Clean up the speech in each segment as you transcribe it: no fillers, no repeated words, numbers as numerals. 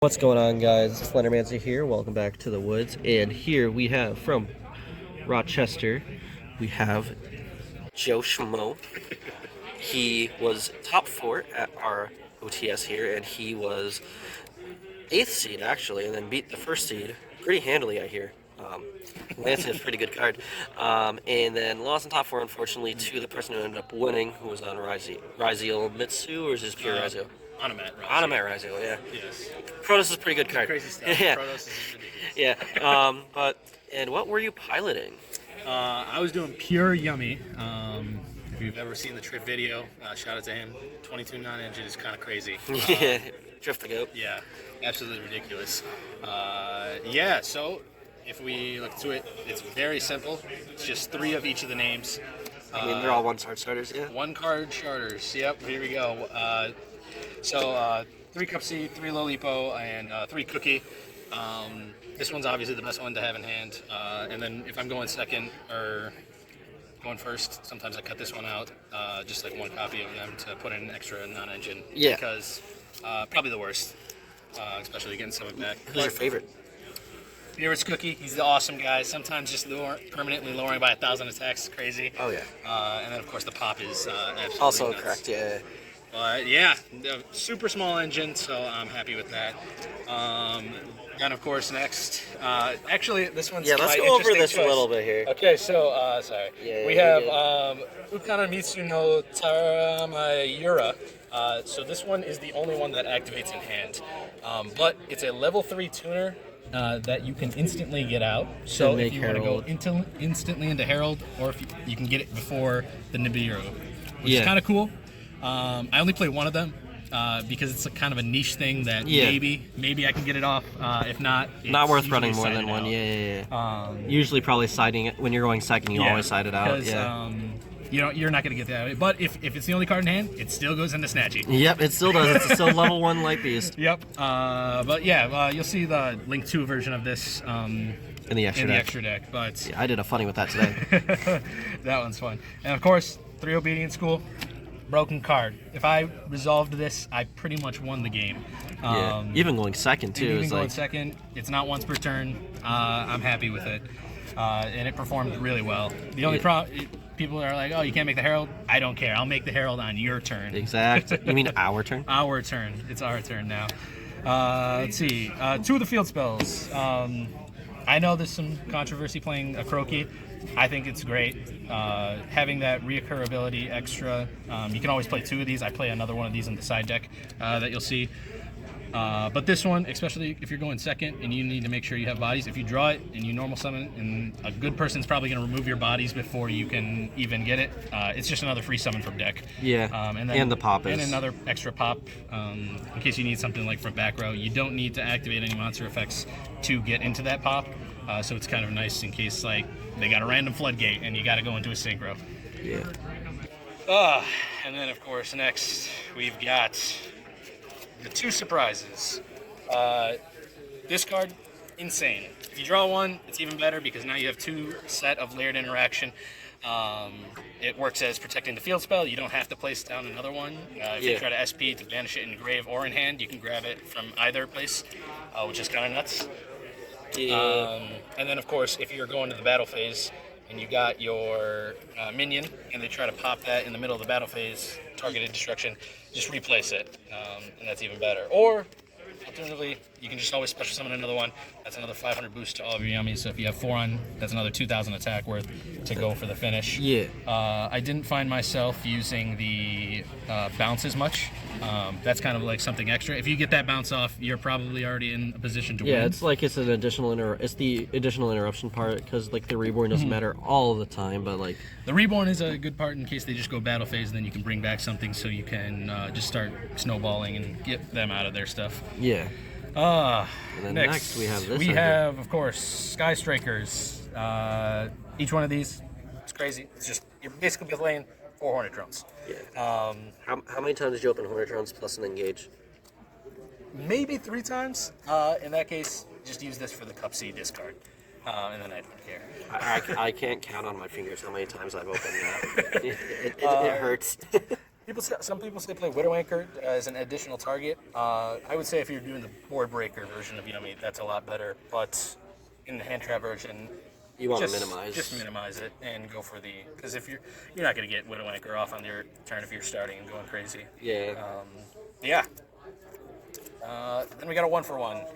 What's going on, guys? Slendermancy here. Welcome back to the woods. And here we have from Rochester, we have Joe Schmo. He was top 4 at our OTS here, and he was 8th seed actually, and then beat the 1st seed pretty handily, I hear. Lansing is a pretty good card. And then lost in top 4, unfortunately, to the person who ended up winning, who was on Ryziel Mitsu, or is this pure Ryziel? Automat Ryziel, yeah. Yes. Protoss is a pretty good card. Crazy stuff. Yeah. Protoss is ridiculous. Yeah. And what were you piloting? I was doing pure yummy. If you've ever seen the trip video, shout out to him. 22 non-engine is kind of crazy. Yeah. Drift the goat. Yeah, absolutely ridiculous. So if we look to it, it's very simple. It's just 3 of each of the names. I mean, they're all one-card starters, yeah? 1-card charters. Yep, here we go. 3 Cup C, 3 Lolipo, and 3 Cookie. This one's obviously the best one to have in hand. And then if I'm going second or going first, sometimes I cut this one out, just like 1 copy of them to put in an extra non-engine. Yeah. Because probably the worst, especially getting some back. Who's your favorite? Favorite's Cookie. He's the awesome guy. Sometimes just permanently lowering by 1,000 attacks is crazy. Oh, yeah. And then, of course, the Pop is absolutely Also nuts. correct, yeah. But yeah, super small engine, so I'm happy with that. And of course, next, actually, this one's Yeah, let's my go over interesting this choice. a little bit here. Okay, so sorry, Yeah, we you're have good. Ukanamitsu no Taramayura. So this one is the only one that activates in hand, but it's a level 3 tuner. That you can instantly get out. So if you want to go instantly into Herald, or if you can get it before the Nibiru, which is kind of cool. I only play one of them because it's a kind of a niche thing that maybe I can get it off. If not, it's not worth usually running more than sided one. out. Yeah. Usually probably siding it when you're going second. You always side it out. Yeah. You're not going to get that. But if it's the only card in hand, it still goes into Snatchy. Yep, it still does. It's still level 1 light beast. Yep. But yeah, you'll see the Link 2 version of this In the extra deck. But Yeah, I did a funny with that today. that one's fun. And of course, 3 Obedient School, broken card. If I resolved this, I pretty much won the game. Yeah. Even going second too. Even is going like second, it's not once per turn. I'm happy with it. And it performed really well. The only problem, people are like, oh, you can't make the Herald. I don't care. I'll make the Herald on your turn. Exactly. You mean our turn? Our turn. It's our turn now. Let's see. 2 of the field spells. I know there's some controversy playing a Croaky. I think it's great. Having that reoccurability extra. You can always play 2 of these. I play another one of these in the side deck that you'll see. But this one, especially if you're going second and you need to make sure you have bodies, if you draw it and you normal summon, and a good person's probably going to remove your bodies before you can even get it, it's just another free summon from deck. Yeah. And the pop is. And another extra pop in case you need something like for back row. You don't need to activate any monster effects to get into that pop, so it's kind of nice in case like they got a random floodgate and you got to go into a synchro. Yeah. And then of course next we've got the 2 surprises. This card, insane. If you draw 1, it's even better because now you have 2 set of layered interaction. It works as protecting the field spell. You don't have to place down another one. If you try to SP to banish it in grave or in hand, you can grab it from either place, which is kind of nuts. Yeah. And then of course, if you're going to the battle phase and you got your minion and they try to pop that in the middle of the battle phase, targeted destruction, just replace it, and that's even better. Or alternatively, you can just always special summon another one. That's another 500 boost to all of your yummies. So if you have 4 on, that's another 2,000 attack worth to go for the finish. Yeah. I didn't find myself using the bounce as much. That's kind of like something extra. If you get that bounce off, you're probably already in a position to win. Yeah, it's like it's the additional interruption part, because like the reborn doesn't matter all the time, but like the reborn is a good part in case they just go battle phase, and then you can bring back something so you can just start snowballing and get them out of their stuff. yeah. And then next we have this. We have, of course, Sky Strikers. Each one of these, it's crazy. It's just you're basically playing 4 Hornet drones. Yeah. How many times did you open Hornetrons plus an engage? Maybe 3 times. In that case, just use this for the Cup C discard, and then I don't care. I can't count on my fingers how many times I've opened that. It hurts. Some people say play Widow Anchor as an additional target. I would say if you're doing the board breaker version of Yummy, that's a lot better. But in the hand trap version, You want to minimize. Just minimize it and go for the, because if you're not going to get Widow Anchor off on your turn if you're starting and going crazy. Yeah. Yeah. Then we got a 1-for-1.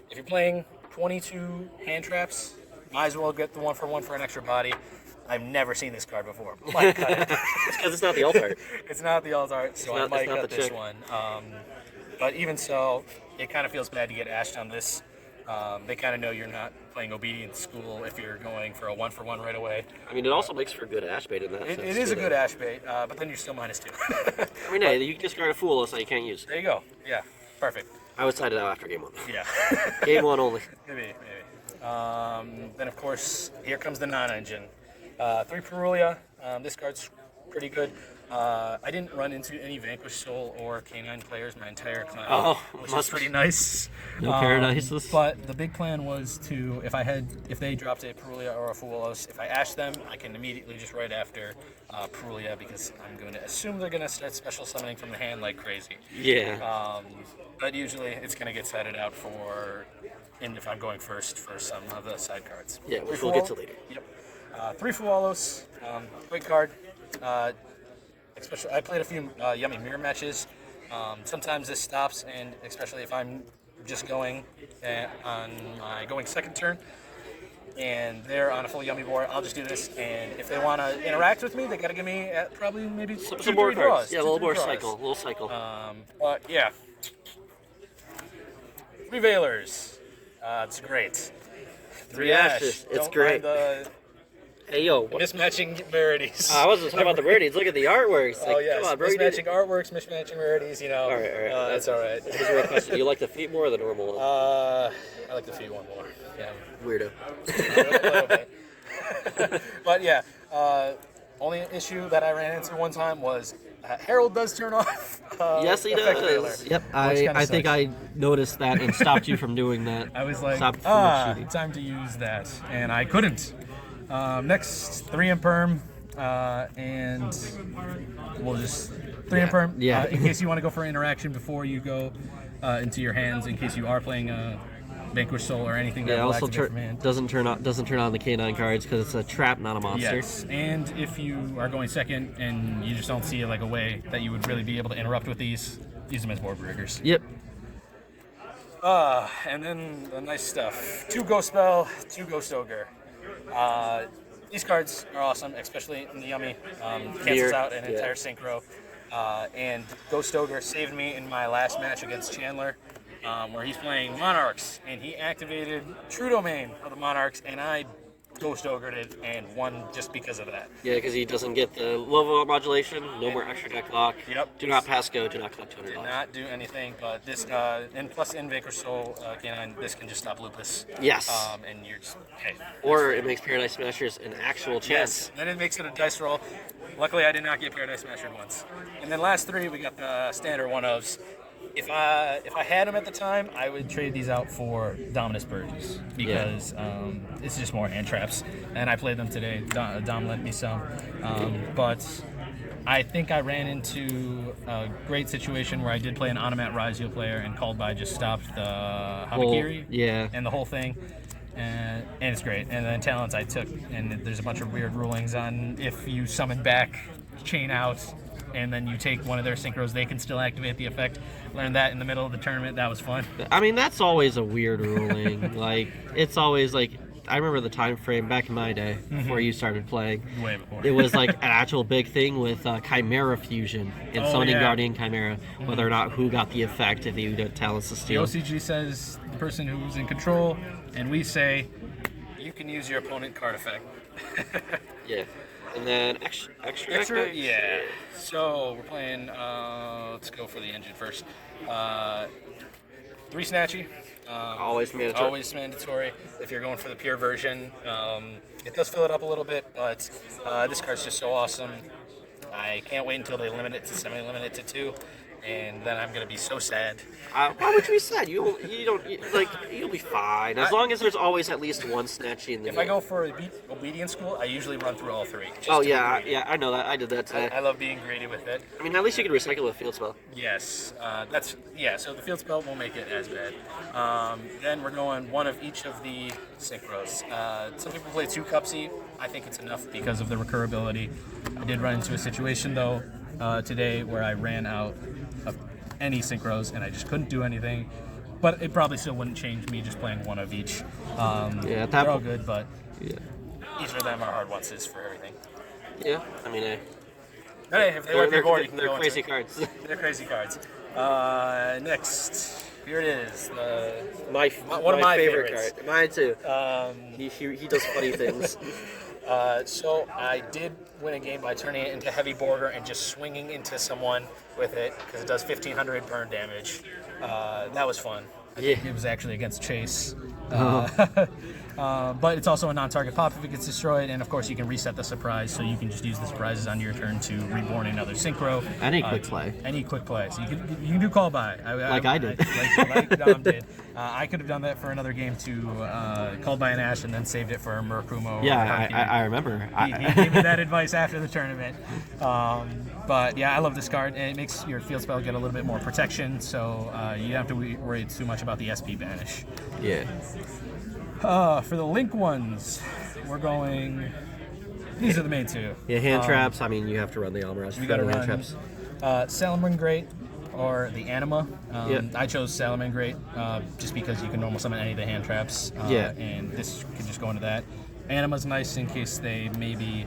If you're playing 22 hand traps, might as well get the 1-for-1 for an extra body. I've never seen this card before. Might cut it. It's because it's not the alt art. It's not the alt art, so I might cut this one. But even so, it kind of feels bad to get ashed on this. They kind of know you're not playing Obedience School if you're going for a 1-for-1 right away. I mean, it also makes for a good ash bait in that sense. It is a good ash bait, but then you're still -2. I mean, hey, you can discard a Fool, so you can't use. There you go. Yeah, perfect. I was sided out after game 1. Yeah. Game 1 only. Maybe. Then, of course, here comes the non-engine. 3 Perulia. This card's pretty good. I didn't run into any Vanquish Soul or Canine players my entire clan, which is pretty nice. No Paradises. But the big plan was to, if they dropped a Perulia or a Fuolos, if I ash them, I can immediately just right after Perulia, because I'm going to assume they're going to start special summoning from the hand like crazy. Yeah. But usually it's going to get sided out and if I'm going first for some of the side cards. Yeah, which we'll get to later. Yep. 3 Fuolos, great card. Especially, I played a few Yummy mirror matches. Sometimes this stops, and especially if I'm just going on my second turn, and they're on a full Yummy board, I'll just do this. And if they want to interact with me, they got to give me probably maybe some more cards. Yeah, a little more cycle. But yeah, 3 Veilers. It's great. 3 ashes. It's great. Hey, yo. Mismatching rarities. I wasn't talking about the rarities. Look at the artworks. Like, yes. Come on, bro. Mismatching artworks, mismatching rarities, All right. That's all right. Here's a real question. Do you like the feet more or the normal one? I like the feet one more. Yeah. Weirdo. A little bit. But yeah, only issue that I ran into one time was Herald does turn off. Yes, he does. Veiler, yep, I think I noticed that and stopped you from doing that. I was like, time to use that, and I couldn't. Next, 3 Imperm, and we'll just 3 Imperm. Yeah. In case you want to go for interaction before you go into your hands, in case you are playing Vanquish Soul or anything. Yeah, also doesn't turn on the K9 cards because it's a trap, not a monster. Yes, and if you are going second and you just don't see like a way that you would really be able to interrupt with these, use them as board breakers. Yep. And then the nice stuff: 2 Ghost Spell, 2 Ghost Ogre. These cards are awesome, especially in the Yummy. Cancels out an entire synchro. And Ghost Ogre saved me in my last match against Chandler, where he's playing Monarchs, and he activated True Domain of the Monarchs, and I Ghost Ogre'd it and won just because of that. Yeah, because he doesn't get the level modulation, no more extra deck lock. Yep. Do not pass go, do not collect $200. Did not do anything, but this, and plus in Vanquish Soul, this can just stop Lupus. Yes. And you're just, hey. Or it makes Paradise Smashers an actual chance. Yes, then it makes it a dice roll. Luckily, I did not get Paradise Smasher once. And then last 3, we got the standard one-ofs. If I had them at the time, I would trade these out for Dominus Burgess because it's just more hand traps. And I played them today. Dom lent me some. But I think I ran into a great situation where I did play an Onomat Raizio player, and Called By just stopped the Habakiri and the whole thing. And it's great. And then talents I took, and there's a bunch of weird rulings on if you summon back, chain out, and then you take one of their synchros, they can still activate the effect. Learned that in the middle of the tournament. That was fun. I mean, that's always a weird ruling. Like, it's always like, I remember the time frame back in my day before you started playing. Way before. It was like an actual big thing with Chimera Fusion and summoning Guardian Chimera, whether or not who got the effect if you got talents to The steal. OCG says the person who's in control, and we say you can use your opponent card effect. Yeah. And then extra? Yeah. So we're playing, let's go for the engine first. 3 Snatchy. Always mandatory. Always mandatory. If you're going for the pure version, it does fill it up a little bit, but this card's just so awesome. I can't wait until they limit it to semi-limit it to 2. and then I'm gonna be so sad. Why would you be sad? You'll be fine as long as there's always at least one snatchy in the If game. I go for obedience school, I usually run through all 3. just Oh to be yeah, greedy. yeah, I know that. I did that today. I love being greedy with it. I mean, at least you can recycle a field spell. Yes, so the field spell won't make it as bad. Then we're going one of each of the synchros. Some people play 2 Cupsy. I think it's enough because of the recurability. I did run into a situation though today where I ran out of any synchros and I just couldn't do anything. But it probably still wouldn't change me just playing one of each. Yeah, they're all good, but yeah, each of them are hard ones for everything. yeah. I mean, Hey, if they let me board, you can they're go crazy into it. cards. They're crazy cards. Next, here it is. One of my favorite favorites. cards. Mine too. He does funny things. So I did win a game by turning it into heavy border and just swinging into someone with it because it does 1,500 burn damage. That was fun. I think it was actually against Chase. But it's also a non-target pop if it gets destroyed, and of course you can reset the surprise, so you can just use the surprises on your turn to reborn another synchro. Any quick play. Any quick play. So you can do call by. I did. Like Dom did. I could have done that for another game to called by an Ash and then saved it for Murakumo. Yeah, I remember. He gave me that advice after the tournament. But yeah, I love this card, and it makes your field spell get a little bit more protection, so you don't have to worry too much about the SP banish. Yeah. For the Link ones, we're going. These are the main 2. Yeah, hand traps. I mean, you have to run the Almirage. You got to hand run traps. Salaman Great or the Anima. Yeah. I chose Salaman Great just because you can normal summon any of the hand traps. Yeah. And this could just go into that. Anima's nice in case they maybe.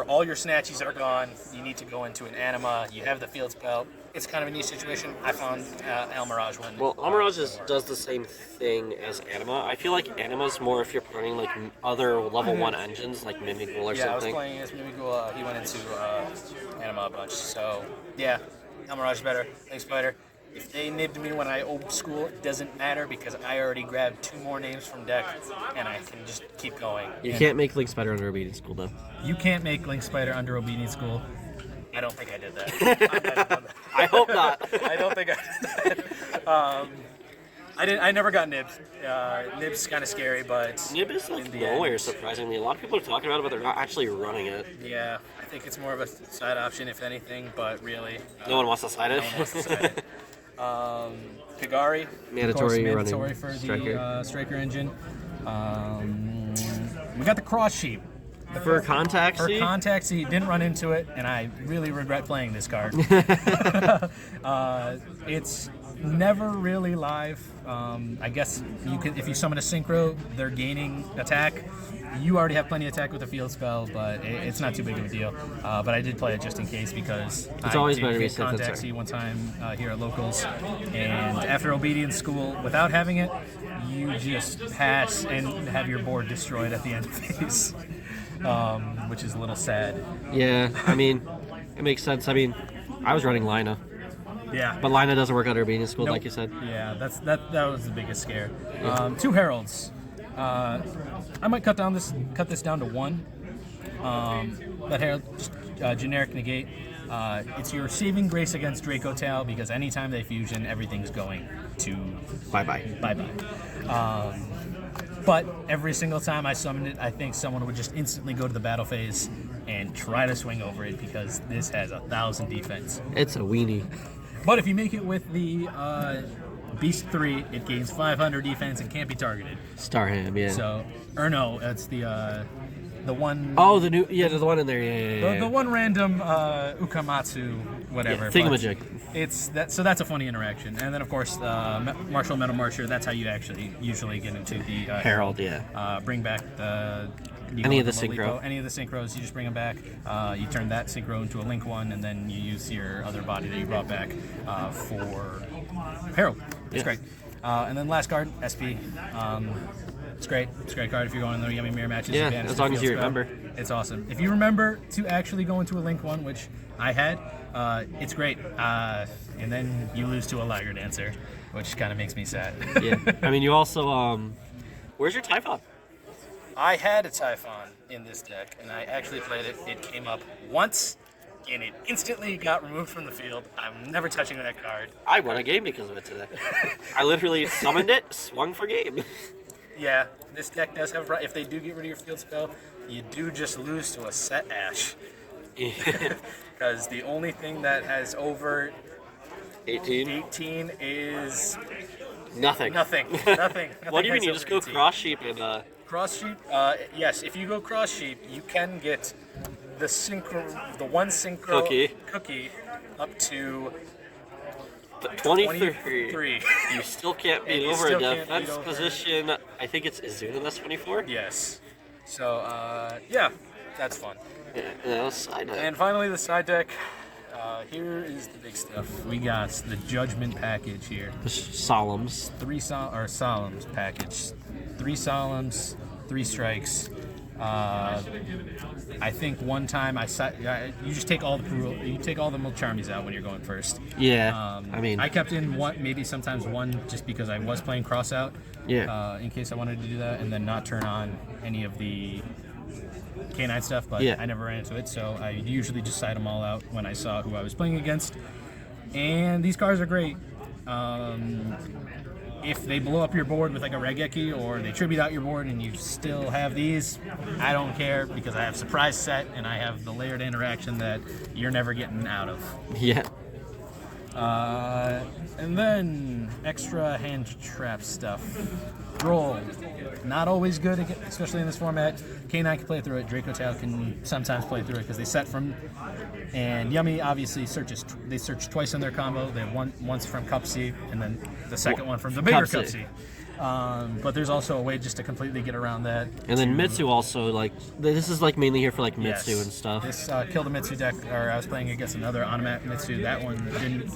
All your snatchies are gone. You need to go into an Anima. You have the field spell. It's kind of a neat situation. I found Almirage one. Well, Almirage does the same thing as Anima. I feel like Anima's more if you're running like other level 1 engines like Mimigul or Yeah, I was something. playing as Mimigul. He went into Anima a bunch. So, yeah, Almirage is better. Link Spider. If they nibbed me when I opened school, it doesn't matter because I already grabbed 2 more names from deck and I can just keep going. You can't make Link Spider under Obedience School though. You can't make Link Spider under Obedience School. I don't think I did that. I hope not. I don't think I did that. I never got Nibs. Nibs kind of scary, but Nib is like nowhere, surprisingly. A lot of people are talking about it, but they're not actually running it. Yeah, I think it's more of a side option, if anything, but really. No one wants to side it. No one wants to side it. Kagari, Mandatory of course, running mandatory for Striker. the Striker engine. We got the Cross Sheep. For Contact For Seed? Contact Seed, didn't run into it, and I really regret playing this card. It's never really live. I guess you can, if you summon a Synchro, they're gaining attack. You already have plenty of attack with a field spell, but it's not too big of a deal. But I did play it just in case because It's always I better to be did safe than Contact sorry. Seed one time here at Locals, and after Obedience School, without having it, you just pass and have your board destroyed at the end of phase, which is a little sad. Yeah, I mean, it makes sense. I mean, I was running Lina, Yeah. but Lina doesn't work under Obedience School, Nope. like you said. Yeah, that was the biggest scare. 2 Heralds. I might cut this down to 1. That Herald, just generic negate. It's your saving grace against Draco Tail because anytime they fusion, everything's going to Bye-bye. bye. But every single time I summoned it, I think someone would just instantly go to the battle phase and try to swing over it because this has 1,000 defense. It's a weenie. But if you make it with the Beast 3, it gains 500 defense and can't be targeted. Starham, yeah. So, or no, it's the one. Oh, the one in there, yeah. The one random Ukamatsu, whatever. Yeah, thingamajig. It's that. So that's a funny interaction. And then of course, Martial Metal Marcher. That's how you actually usually get into the Herald, yeah. Bring back the. Any of the Lolipo, synchro. Any of the synchros, you just bring them back. You turn that synchro into a Link one, and then you use your other body that you brought back for Herald. It's Yeah. great. And then last card, SP. It's great. It's a great card if you're going to the Yummy Mirror matches. Yeah, Advantage as to long as field you spell. remember. It's awesome. If you remember to actually go into a Link one, which I had, it's great. And then you lose to a Liger Dancer, which kind of makes me sad. Yeah. I mean, you also, where's your Typhon? I had a Typhon in this deck, and I actually played it. It came up once, and it instantly got removed from the field. I'm never touching that card. I won a game because of it today. I literally summoned it, swung for game. Yeah, this deck does have. If they do get rid of your field spell, you do just lose to a set Ash. Because the only thing that has over 18 is Nothing. nothing. What do you mean? has You just over go 18. cross sheep and Cross sheep? Yes, if you go cross sheep, you can get the one synchro cookie up to 23. 23. You still can't beat And you over a still can't defense beat over- position. I think it's Izuna that's 24. Yes. So, yeah, that's fun. Yeah, that was side deck. And finally, the side deck. Here is the big stuff. We got the Judgment package here. The Solemns. Solemns package. 3 Solemns, 3 strikes. I think one time you just take all the Charmies out when you're going first. Yeah, I mean, I kept in one, maybe sometimes one, just because I was playing cross out. Yeah. In case I wanted to do that, and then not turn on any of the K9 stuff, but Yeah. I never ran into it, so I usually just side them all out when I saw who I was playing against. And these cards are great. If they blow up your board with like a Regeki, or they tribute out your board and you still have these, I don't care, because I have surprise set and I have the layered interaction that you're never getting out of. yeah. And then extra hand trap stuff. Roll. Not always good, especially in this format. K9 can play through it. Draco Tail can sometimes play through it because they set from. And Yummy obviously they search twice in their combo. They have once from Cup C, and then the second one from the bigger Cup C. But there's also a way just to completely get around that. And then Mitsu also, like, this is like mainly here for like Mitsu Yes. and stuff. This killed a Mitsu deck, or I was playing against another Onomat Mitsu. That one didn't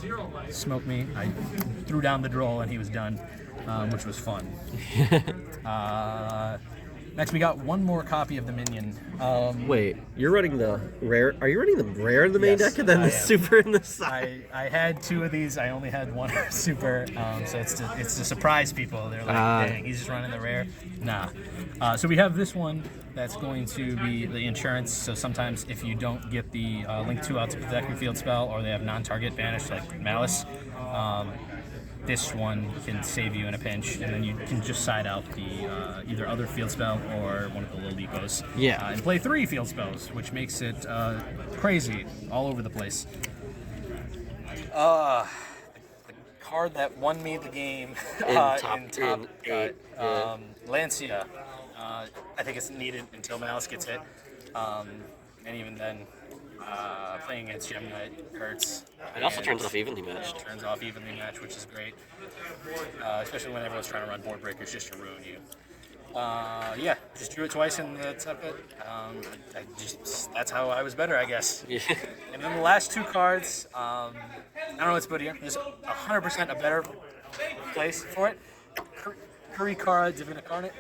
smoke me. I threw down the droll and he was done, which was fun. Next, we got one more copy of the Minion. Wait, you're running the rare? Are you running the rare in the main Yes, deck and then I the am. super in the side? I had 2 of these. I only had 1 super, so it's to surprise people. They're like, dang, he's just running the rare. Nah. So we have this one that's going to be the insurance. So sometimes if you don't get the link 2 out to protect your field spell, or they have non-target banish like Malice, this one can save you in a pinch, and then you can just side out the either other field spell or one of the Lilipos. Yeah. And play 3 field spells, which makes it crazy all over the place. The card that won me the game In top 8, yeah. Lancia. I think it's needed until Malice gets hit, and even then, playing against Gemini hurts. It also And turns off evenly matched. Turns off evenly matched, which is great, especially when everyone's trying to run board breakers just to ruin you. Yeah, just drew it twice in the Tuppet. That's how I was better, I guess. Yeah. And then the last 2 cards, I don't know what's good here. There's 100% a better place for it. Kurikara Divina Incarnate.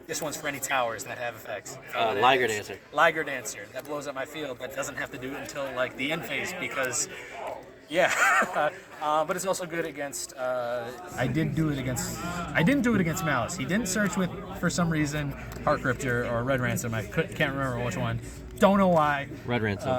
This one's for any towers that have effects. Liger Dancer. Liger Dancer. That blows up my field, but doesn't have to do it until like the end phase because, yeah. But it's also good against. I didn't do it against Malice. He didn't search with, for some reason, Heart Cryptor or Red Ransom. I can't remember which one. Don't know why. Red Ransom.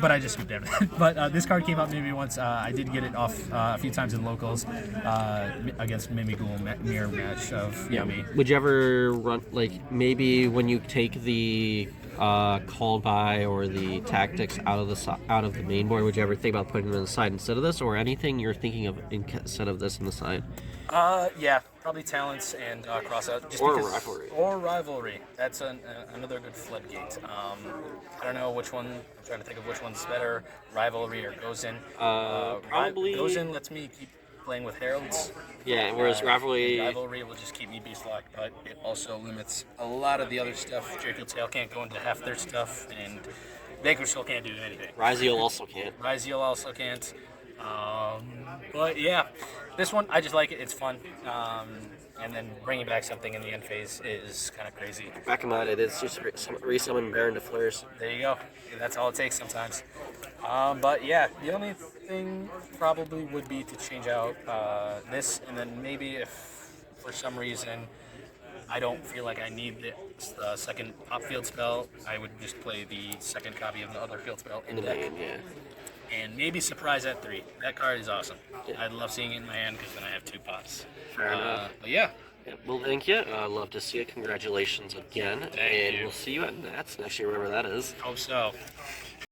But I just scooped everything. But this card came up maybe once. I did get it off a few times in locals against Mimighoul mirror match of Yummy. Would you ever run, like, maybe when you take the called by or the tactics out of the main board, would you ever think about putting them on the side instead of this, or anything you're thinking of instead of this on the side? Yeah, probably talents and crossout. Or rivalry. Or rivalry. That's another good floodgate. I don't know which one. I'm trying to think of which one's better, rivalry or Gozen. Probably Gozen lets me keep playing with heralds. Yeah, whereas rivalry. Rivalry will just keep me beast locked, but it also limits a lot of the other stuff. Draco Tail can't go into half their stuff, and Vanquish Soul can't do anything. Ryziel also can't. Ryziel also can't. But yeah, this one, I just like it. It's fun. And then bringing back something in the end phase is kind of crazy. Back in that, it is just resummon Baron to Flares. There you go. That's all it takes sometimes. But yeah, the only thing probably would be to change out this, and then maybe if for some reason I don't feel like I need the second top field spell. I would just play the second copy of the other field spell in The deck. main, yeah. And maybe surprise at 3. That card is awesome. Yeah. I'd love seeing it in my hand because then I have 2 pots. Fair enough. But yeah, Yeah, well, thank you. Love to see it. Congratulations again. Thank and you. we'll see you at Nats next year, wherever that is. hope so.